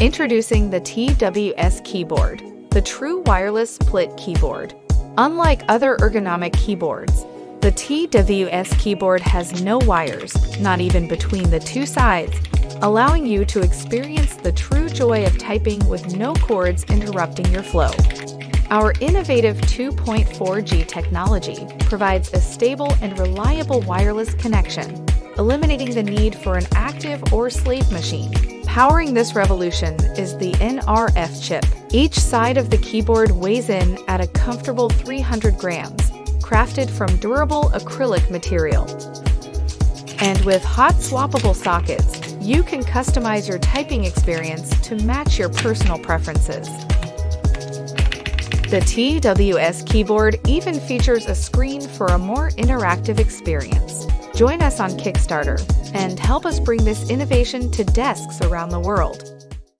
Introducing the TWS keyboard, the true wireless split keyboard. Unlike other ergonomic keyboards, the TWS keyboard has no wires, not even between the two sides, allowing you to experience the true joy of typing with no cords interrupting your flow. Our innovative 2.4G technology provides a stable and reliable wireless connection, eliminating the need for an active or slave machine. Powering this revolution is the NRF chip. Each side of the keyboard weighs in at a comfortable 300 grams, crafted from durable acrylic material. And with hot swappable sockets, you can customize your typing experience to match your personal preferences. The TWS keyboard even features a screen for a more interactive experience. Join us on Kickstarter and help us bring this innovation to desks around the world.